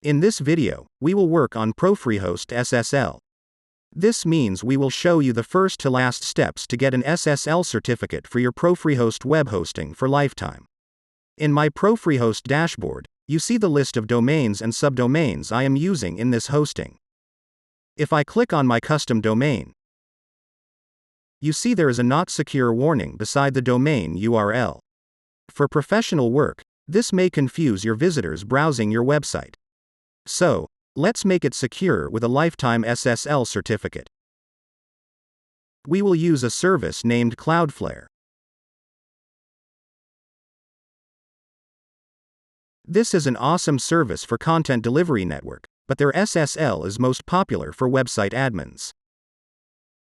In this video, we will work on Profreehost SSL. This means we will show you the first to last steps to get an SSL certificate for your Profreehost web hosting for lifetime. In my Profreehost dashboard, you see the list of domains and subdomains I am using in this hosting. If I click on my custom domain, you see there is a not secure warning beside the domain URL. For professional work, this may confuse your visitors browsing your website. So, let's make it secure with a lifetime SSL certificate. We will use a service named Cloudflare. This is an awesome service for content delivery network, but their SSL is most popular for website admins.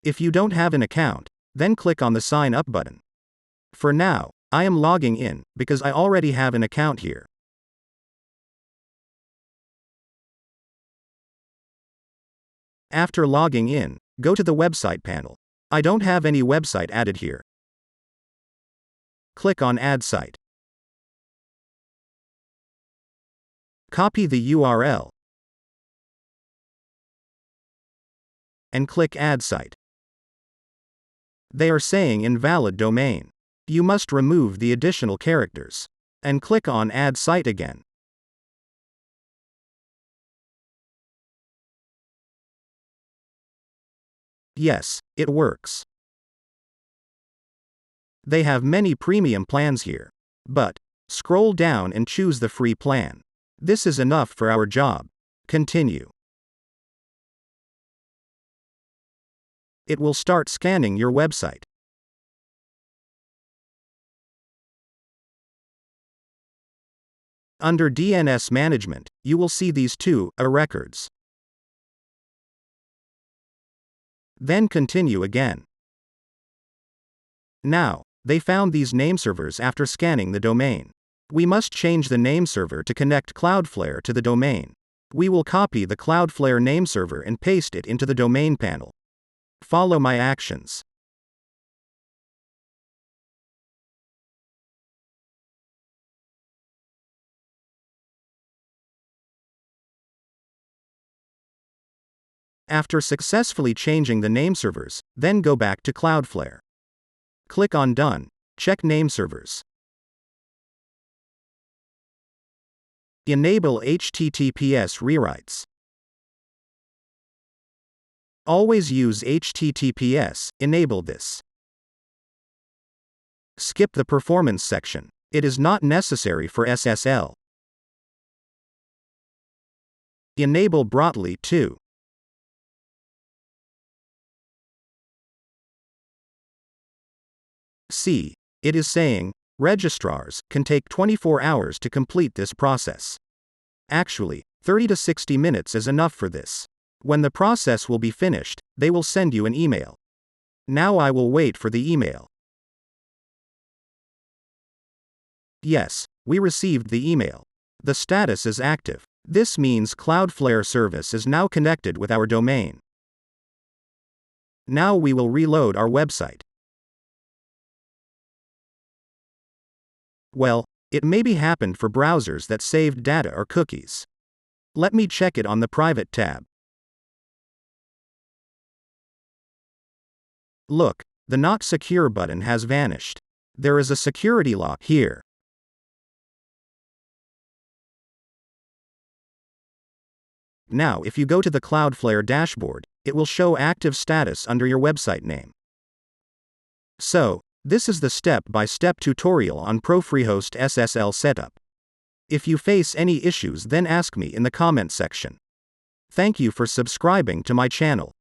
If you don't have an account, then click on the Sign Up button. For now, I am logging in, because I already have an account here. After logging in, go to the website panel. I don't have any website added here. Click on Add Site. Copy the URL and click Add Site. They are saying invalid domain. You must remove the additional characters. And click on Add Site again. Yes, it works. They have many premium plans here. But, scroll down and choose the free plan. This is enough for our job. Continue. It will start scanning your website. Under DNS Management, you will see these two records. Then continue again. Now, they found these nameservers after scanning the domain. We must change the nameserver to connect Cloudflare to the domain. We will copy the Cloudflare nameserver and paste it into the domain panel. Follow my actions. After successfully changing the nameservers, then go back to Cloudflare. Click on Done. Check nameservers. Enable HTTPS rewrites. Always use HTTPS, enable this. Skip the performance section. It is not necessary for SSL. Enable Broadly too. See, it is saying, registrars can take 24 hours to complete this process. Actually, 30 to 60 minutes is enough for this. When the process will be finished, they will send you an email. Now I will wait for the email. Yes, we received the email. The status is active. This means Cloudflare service is now connected with our domain. Now we will reload our website. Well, it maybe happened for browsers that saved data or cookies. Let me check it on the Private tab. Look, the Not Secure button has vanished. There is a security lock here. Now if you go to the Cloudflare dashboard, it will show active status under your website name. So, this is the step-by-step tutorial on Profreehost SSL setup. If you face any issues, then ask me in the comment section. Thank you for subscribing to my channel.